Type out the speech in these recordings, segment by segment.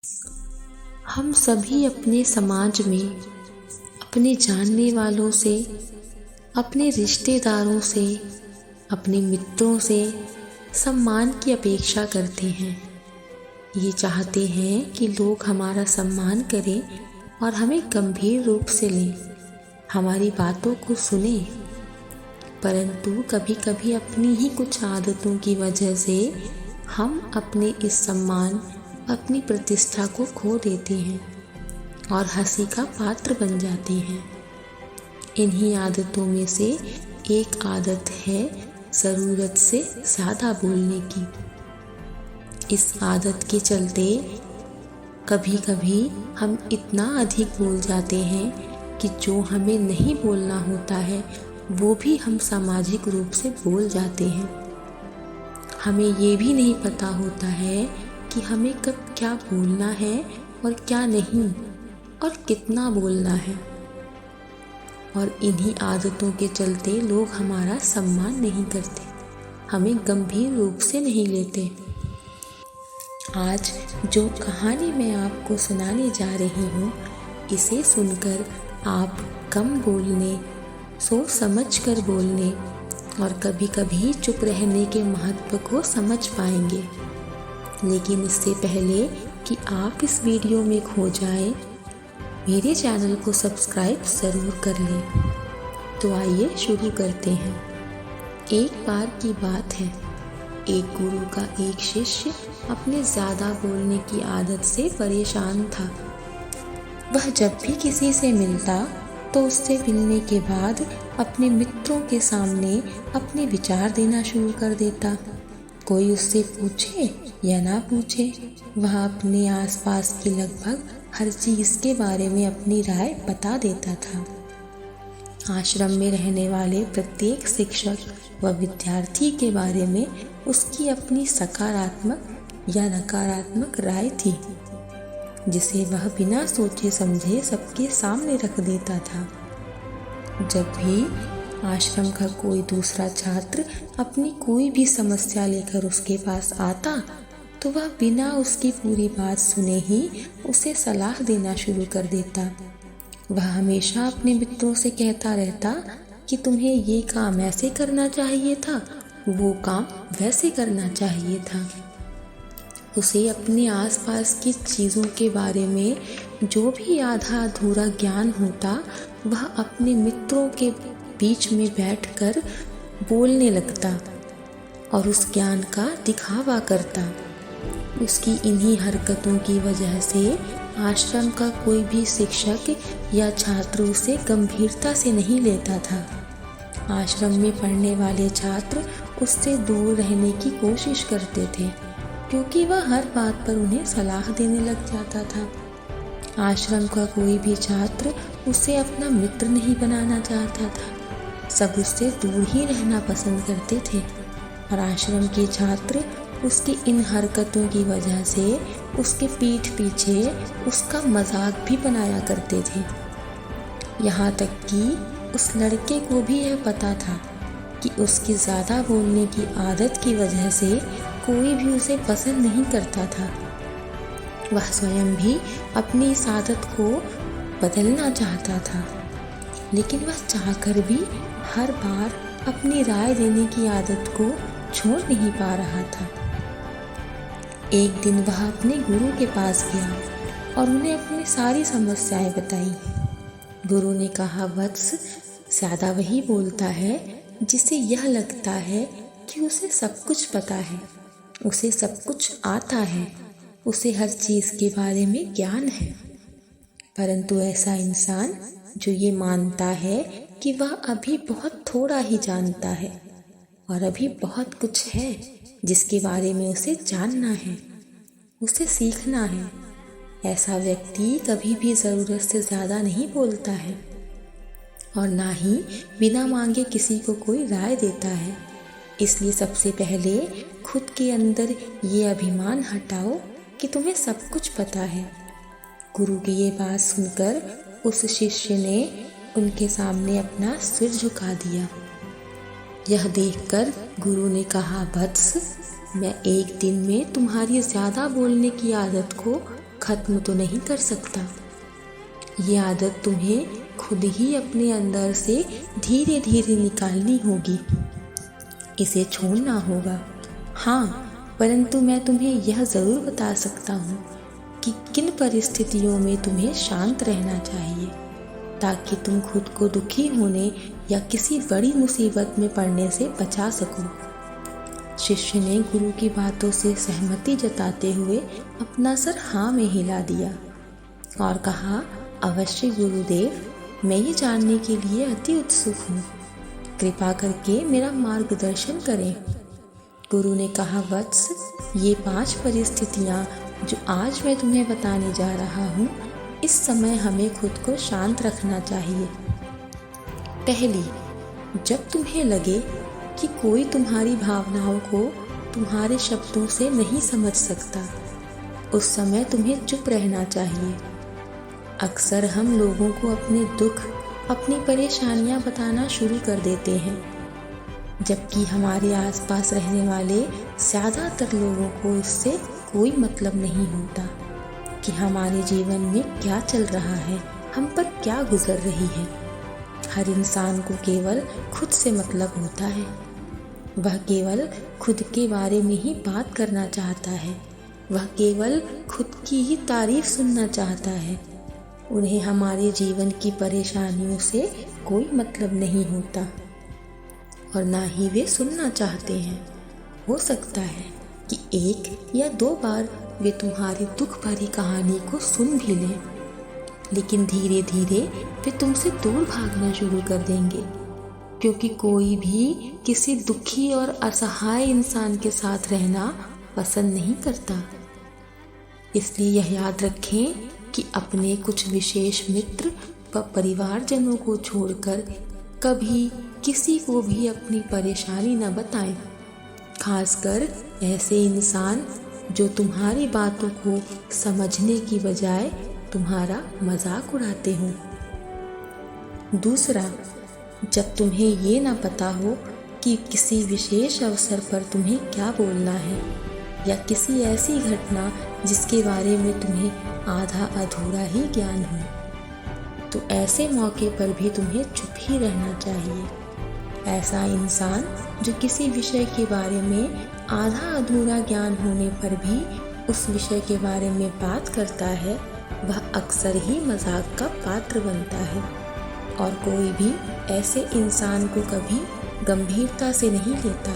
हम सभी अपने समाज में अपने जानने वालों से, अपने रिश्तेदारों से, अपने मित्रों से सम्मान की अपेक्षा करते हैं। ये चाहते हैं कि लोग हमारा सम्मान करें और हमें गंभीर रूप से लें, हमारी बातों को सुने। परंतु कभी कभी अपनी ही कुछ आदतों की वजह से हम अपने इस सम्मान, अपनी प्रतिष्ठा को खो देते हैं और हंसी का पात्र बन जाते हैं। इन्हीं आदतों में से एक आदत है ज़रूरत से ज़्यादा बोलने की। इस आदत के चलते कभी कभी हम इतना अधिक बोल जाते हैं कि जो हमें नहीं बोलना होता है वो भी हम सामाजिक रूप से बोल जाते हैं। हमें ये भी नहीं पता होता है कि हमें कब क्या बोलना है और क्या नहीं, और कितना बोलना है। और इन्हीं आदतों के चलते लोग हमारा सम्मान नहीं करते, हमें गंभीर रूप से नहीं लेते। आज जो कहानी मैं आपको सुनाने जा रही हूँ, इसे सुनकर आप कम बोलने, सोच समझ कर बोलने और कभी कभी चुप रहने के महत्व को समझ पाएंगे। लेकिन इससे पहले कि आप इस वीडियो में खो जाएं, मेरे चैनल को सब्सक्राइब ज़रूर कर लें। तो आइए शुरू करते हैं। एक बार की बात है, एक गुरु का एक शिष्य अपने ज़्यादा बोलने की आदत से परेशान था। वह जब भी किसी से मिलता तो उससे मिलने के बाद अपने मित्रों के सामने अपने विचार देना शुरू कर देता। कोई उससे पूछे या ना पूछे, वह अपने आसपास की लगभग हर चीज़ के बारे में अपनी राय बता देता था। आश्रम में रहने वाले प्रत्येक शिक्षक व विद्यार्थी के बारे में उसकी अपनी सकारात्मक या नकारात्मक राय थी, जिसे वह बिना सोचे समझे सबके सामने रख देता था। जब भी आश्रम का कोई दूसरा छात्र अपनी कोई भी समस्या लेकर उसके पास आता तो वह बिना उसकी पूरी बात सुने ही उसे सलाह देना शुरू कर देता। वह हमेशा अपने मित्रों से कहता रहता कि तुम्हें ये काम ऐसे करना चाहिए था, वो काम वैसे करना चाहिए था। उसे अपने आसपास की चीज़ों के बारे में जो भी आधा अधूरा ज्ञान होता, वह अपने मित्रों के बीच में बैठकर बोलने लगता और उस ज्ञान का दिखावा करता। उसकी इन्हीं हरकतों की वजह से आश्रम का कोई भी शिक्षक या छात्र उसे गंभीरता से नहीं लेता था। आश्रम में पढ़ने वाले छात्र उससे दूर रहने की कोशिश करते थे, क्योंकि वह हर बात पर उन्हें सलाह देने लग जाता था। आश्रम का कोई भी छात्र उसे अपना मित्र नहीं बनाना चाहता था। सब उससे दूर ही रहना पसंद करते थे और आश्रम के छात्र उसकी इन हरकतों की वजह से उसके पीठ पीछे उसका मजाक भी बनाया करते थे। यहाँ तक कि उस लड़के को भी यह पता था कि उसकी ज़्यादा बोलने की आदत की वजह से कोई भी उसे पसंद नहीं करता था। वह स्वयं भी अपनी इस आदत को बदलना चाहता था, लेकिन वह चाहकर भी हर बार अपनी राय देने की आदत को छोड़ नहीं पा रहा था। एक दिन वह अपने गुरु के पास गया और उन्हें अपनी सारी समस्याएं बताई। गुरु ने कहा, वत्स, ज़्यादा वही बोलता है जिसे यह लगता है कि उसे सब कुछ पता है, उसे सब कुछ आता है, उसे हर चीज़ के बारे में ज्ञान है। परंतु ऐसा इंसान जो ये मानता है कि वह अभी बहुत थोड़ा ही जानता है और अभी बहुत कुछ है जिसके बारे में उसे जानना है, उसे सीखना है, ऐसा व्यक्ति कभी भी ज़रूरत से ज़्यादा नहीं बोलता है और ना ही बिना मांगे किसी को कोई राय देता है। इसलिए सबसे पहले खुद के अंदर ये अभिमान हटाओ कि तुम्हें सब कुछ पता है। गुरु की ये बात सुनकर उस शिष्य ने उनके सामने अपना सिर झुका दिया। यह देखकर गुरु ने कहा, वत्स, मैं एक दिन में तुम्हारी ज़्यादा बोलने की आदत को खत्म तो नहीं कर सकता। ये आदत तुम्हें खुद ही अपने अंदर से धीरे धीरे निकालनी होगी, इसे छोड़ना होगा। हाँ, परंतु मैं तुम्हें यह ज़रूर बता सकता हूँ कि किन परिस्थितियों में तुम्हें शांत रहना चाहिए, ताकि तुम खुद को दुखी होने या किसी बड़ी मुसीबत में पड़ने से बचा सको। शिष्य ने गुरु की बातों से सहमति जताते हुए अपना सर हाँ में हिला दिया और कहा, अवश्य गुरुदेव, मैं ये जानने के लिए अति उत्सुक हूँ, कृपा करके मेरा मार्गदर्शन करें। गुरु ने कहा, वत्स, ये 5 परिस्थितियाँ जो आज मैं तुम्हें बताने जा रहा हूँ, इस समय हमें खुद को शांत रखना चाहिए। पहली, जब तुम्हें लगे कि कोई तुम्हारी भावनाओं को तुम्हारे शब्दों से नहीं समझ सकता, उस समय तुम्हें चुप रहना चाहिए। अक्सर हम लोगों को अपने दुख, अपनी परेशानियां बताना शुरू कर देते हैं, जबकि हमारे आसपास रहने वाले ज़्यादातर लोगों को इससे कोई मतलब नहीं होता कि हमारे जीवन में क्या चल रहा है, हम पर क्या गुजर रही है। हर इंसान को केवल खुद से मतलब होता है। वह केवल खुद के बारे में ही बात करना चाहता है। वह केवल खुद की ही तारीफ सुनना चाहता है। उन्हें हमारे जीवन की परेशानियों से कोई मतलब नहीं होता और ना ही वे सुनना चाहते हैं। हो सकता है कि 1 या 2 बार वे तुम्हारी दुख भरी कहानी को सुन भी लें, लेकिन धीरे धीरे वे तुमसे दूर भागना शुरू कर देंगे, क्योंकि कोई भी किसी दुखी और असहाय इंसान के साथ रहना पसंद नहीं करता। इसलिए यह याद रखें कि अपने कुछ विशेष मित्र व परिवारजनों को छोड़कर कभी किसी को भी अपनी परेशानी न बताएं, खासकर ऐसे इंसान जो तुम्हारी बातों को समझने की बजाय तुम्हारा मजाक उड़ाते हों। दूसरा, जब तुम्हें ये ना पता हो कि किसी विशेष अवसर पर तुम्हें क्या बोलना है, या किसी ऐसी घटना जिसके बारे में तुम्हें आधा अधूरा ही ज्ञान हो, तो ऐसे मौके पर भी तुम्हें चुप ही रहना चाहिए। ऐसा इंसान जो किसी विषय के बारे में आधा अधूरा ज्ञान होने पर भी उस विषय के बारे में बात करता है, वह अक्सर ही मजाक का पात्र बनता है और कोई भी ऐसे इंसान को कभी गंभीरता से नहीं लेता।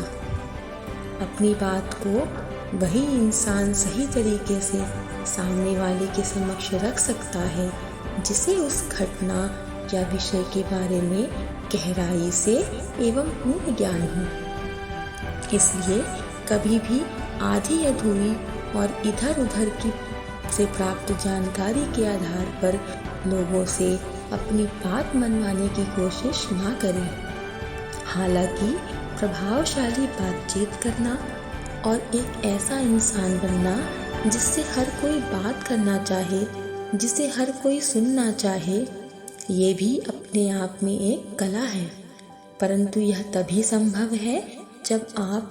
अपनी बात को वही इंसान सही तरीके से सामने वाले के समक्ष रख सकता है जिसे उस घटना या विषय के बारे में गहराई से एवं पूर्ण ज्ञान हो। इसलिए कभी भी आधी अधूरी और इधर उधर की से प्राप्त जानकारी के आधार पर लोगों से अपनी बात मनवाने की कोशिश ना करें। हालांकि प्रभावशाली बातचीत करना और एक ऐसा इंसान बनना जिससे हर कोई बात करना चाहे, जिसे हर कोई सुनना चाहे, ये भी अपने आप में एक कला है। परंतु यह तभी संभव है जब आप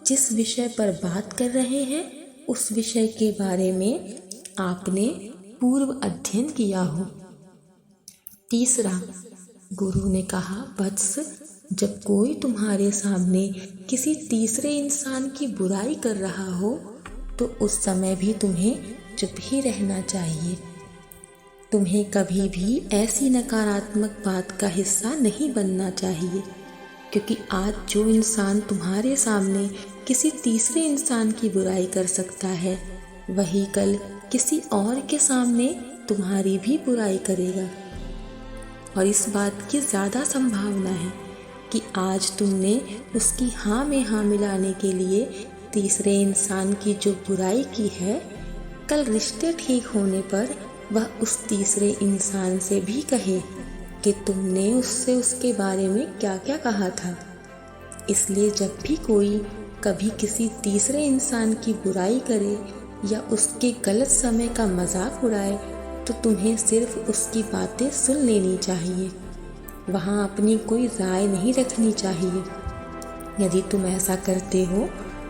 जिस विषय पर बात कर रहे हैं उस विषय के बारे में आपने पूर्व अध्ययन किया हो। तीसरा, गुरु ने कहा, वत्स, जब कोई तुम्हारे सामने किसी तीसरे इंसान की बुराई कर रहा हो तो उस समय भी तुम्हें चुप ही रहना चाहिए। तुम्हें कभी भी ऐसी नकारात्मक बात का हिस्सा नहीं बनना चाहिए, क्योंकि आज जो इंसान तुम्हारे सामने किसी तीसरे इंसान की बुराई कर सकता है, वही कल किसी और के सामने तुम्हारी भी बुराई करेगा। और इस बात की ज़्यादा संभावना है कि आज तुमने उसकी हाँ में हाँ मिलाने के लिए तीसरे इंसान की जो बुराई की है, कल रिश्ते ठीक होने पर वह उस तीसरे इंसान से भी कहे कि तुमने उससे उसके बारे में क्या क्या कहा था। इसलिए जब भी कोई कभी किसी तीसरे इंसान की बुराई करे या उसके गलत समय का मजाक उड़ाए तो तुम्हें सिर्फ उसकी बातें सुन लेनी चाहिए, वहाँ अपनी कोई राय नहीं रखनी चाहिए। यदि तुम ऐसा करते हो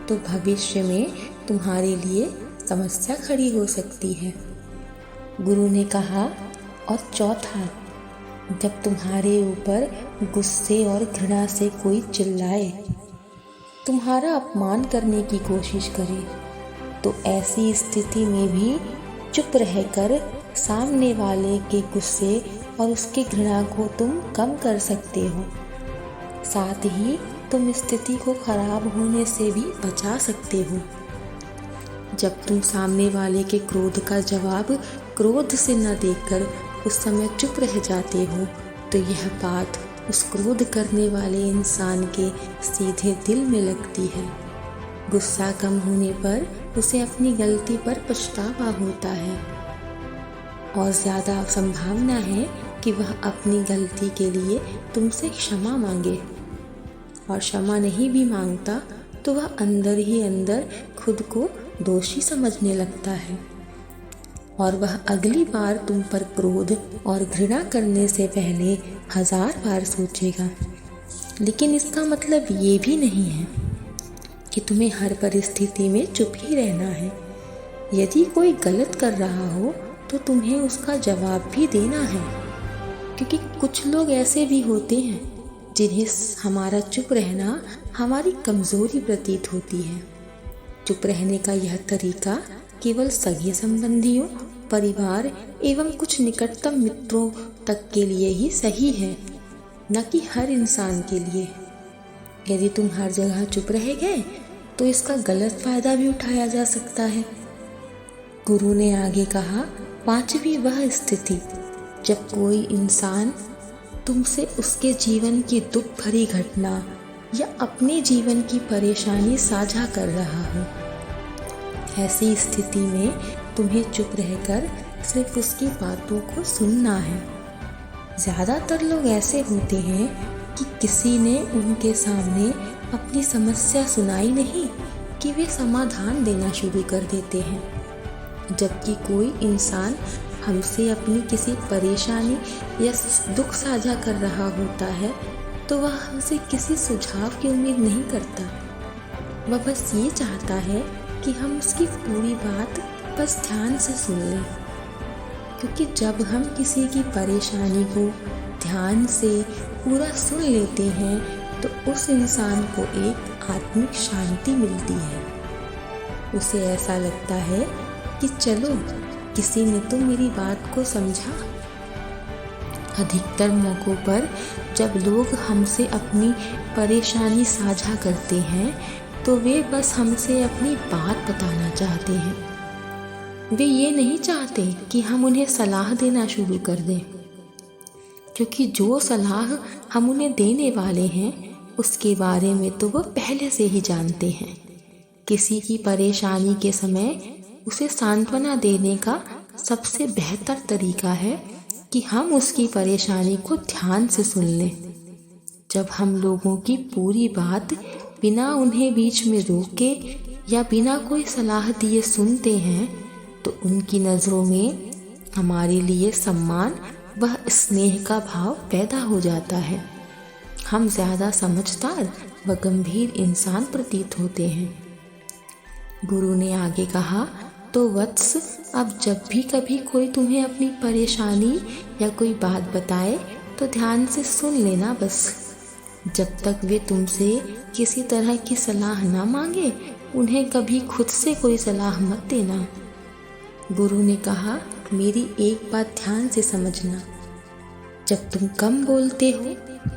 तो भविष्य में तुम्हारे लिए समस्या खड़ी हो सकती है। गुरु ने कहा, और चौथा, जब तुम्हारे ऊपर गुस्से और घृणा से कोई चिल्लाए, तुम्हारा अपमान करने की कोशिश करे, तो ऐसी स्थिति में भी चुप रहकर सामने वाले के गुस्से और उसकी घृणा को तुम कम कर सकते हो। साथ ही तुम स्थिति को खराब होने से भी बचा सकते हो। जब तुम सामने वाले के क्रोध का जवाब क्रोध से न देकर उस समय चुप रह जाते हो, तो यह बात उस क्रोध करने वाले इंसान के सीधे दिल में लगती है। गुस्सा कम होने पर उसे अपनी गलती पर पछतावा होता है और ज़्यादा संभावना है कि वह अपनी गलती के लिए तुमसे क्षमा मांगे। और क्षमा नहीं भी मांगता तो वह अंदर ही अंदर खुद को दोषी समझने लगता है और वह अगली बार तुम पर क्रोध और घृणा करने से पहले 1000 बार सोचेगा। लेकिन इसका मतलब ये भी नहीं है कि तुम्हें हर परिस्थिति में चुप ही रहना है। यदि कोई गलत कर रहा हो तो तुम्हें उसका जवाब भी देना है, क्योंकि कुछ लोग ऐसे भी होते हैं जिन्हें हमारा चुप रहना हमारी कमज़ोरी प्रतीत होती है। चुप रहने का यह तरीका केवल सगे संबंधियों, परिवार एवं कुछ निकटतम मित्रों तक के लिए ही सही है, न कि हर इंसान के लिए। यदि तुम हर जगह चुप रह गए तो इसका गलत फायदा भी उठाया जा सकता है। गुरु ने आगे कहा, 5वीं वह स्थिति जब कोई इंसान तुमसे उसके जीवन की दुख भरी घटना या अपने जीवन की परेशानी साझा कर रहा हो। ऐसी स्थिति में तुम्हें चुप रहकर सिर्फ उसकी बातों को सुनना है। ज़्यादातर लोग ऐसे होते हैं कि किसी ने उनके सामने अपनी समस्या सुनाई नहीं कि वे समाधान देना शुरू कर देते हैं। जबकि कोई इंसान हमसे अपनी किसी परेशानी या दुख साझा कर रहा होता है तो वह हमसे किसी सुझाव की उम्मीद नहीं करता। वह बस ये चाहता है कि हम उसकी पूरी बात बस ध्यान से सुन लें, क्योंकि जब हम किसी की परेशानी को ध्यान से पूरा सुन लेते हैं तो उस इंसान को एक आत्मिक शांति मिलती है। उसे ऐसा लगता है कि चलो किसी ने तो मेरी बात को समझा। अधिकतर मौक़ों पर जब लोग हमसे अपनी परेशानी साझा करते हैं तो वे बस हमसे अपनी बात बताना चाहते हैं। वे ये नहीं चाहते कि हम उन्हें सलाह देना शुरू कर दें, क्योंकि जो सलाह हम उन्हें देने वाले हैं उसके बारे में तो वो पहले से ही जानते हैं। किसी की परेशानी के समय उसे सांत्वना देने का सबसे बेहतर तरीका है कि हम उसकी परेशानी को ध्यान से सुन लें। जब हम लोगों की पूरी बात बिना उन्हें बीच में रोके या बिना कोई सलाह दिए सुनते हैं तो उनकी नज़रों में हमारे लिए सम्मान व स्नेह का भाव पैदा हो जाता है। हम ज़्यादा समझदार व गंभीर इंसान प्रतीत होते हैं। गुरु ने आगे कहा, तो वत्स, अब जब भी कभी कोई तुम्हें अपनी परेशानी या कोई बात बताए तो ध्यान से सुन लेना बस। जब तक वे तुमसे किसी तरह की सलाह ना मांगे उन्हें कभी खुद से कोई सलाह मत देना। गुरु ने कहा, मेरी एक बात ध्यान से समझना, जब तुम कम बोलते हो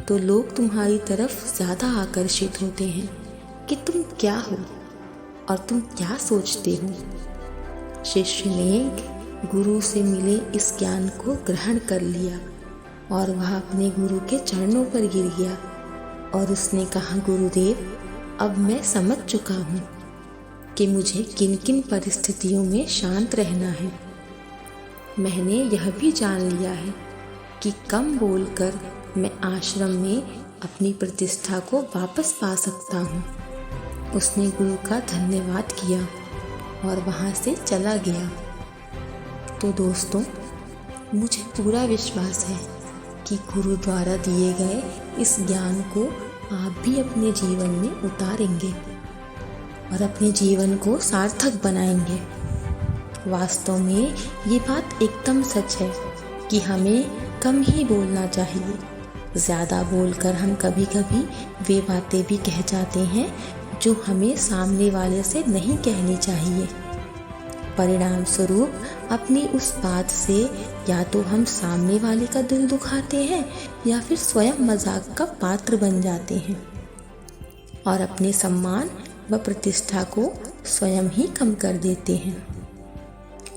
तो लोग तुम्हारी तरफ ज़्यादा आकर्षित होते हैं कि तुम क्या हो और तुम क्या सोचते हो। शिष्य ने गुरु से मिले इस ज्ञान को ग्रहण कर लिया और वह अपने गुरु के चरणों पर गिर गया और उसने कहा, गुरुदेव, अब मैं समझ चुका हूँ कि मुझे किन किन परिस्थितियों में शांत रहना है। मैंने यह भी जान लिया है कि कम बोलकर मैं आश्रम में अपनी प्रतिष्ठा को वापस पा सकता हूँ। उसने गुरु का धन्यवाद किया और वहाँ से चला गया। तो दोस्तों, मुझे पूरा विश्वास है कि गुरु द्वारा दिए गए इस ज्ञान को आप भी अपने जीवन में उतारेंगे और अपने जीवन को सार्थक बनाएंगे। वास्तव में ये बात एकदम सच है कि हमें कम ही बोलना चाहिए। ज़्यादा बोलकर हम कभी कभी वे बातें भी कह जाते हैं जो हमें सामने वाले से नहीं कहनी चाहिए। परिणाम स्वरूप अपनी उस बात से या तो हम सामने वाले का दिल दुखाते हैं या फिर स्वयं मजाक का पात्र बन जाते हैं और अपने सम्मान व प्रतिष्ठा को स्वयं ही कम कर देते हैं।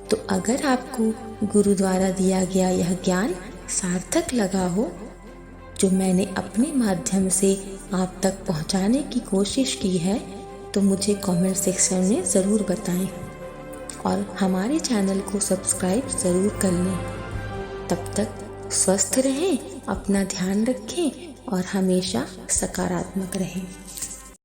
तो अगर आपको गुरु द्वारा दिया गया यह ज्ञान सार्थक लगा हो, जो मैंने अपने माध्यम से आप तक पहुंचाने की कोशिश की है, तो मुझे कमेंट सेक्शन में ज़रूर बताएं और हमारे चैनल को सब्सक्राइब ज़रूर कर लें। तब तक स्वस्थ रहें, अपना ध्यान रखें और हमेशा सकारात्मक रहें।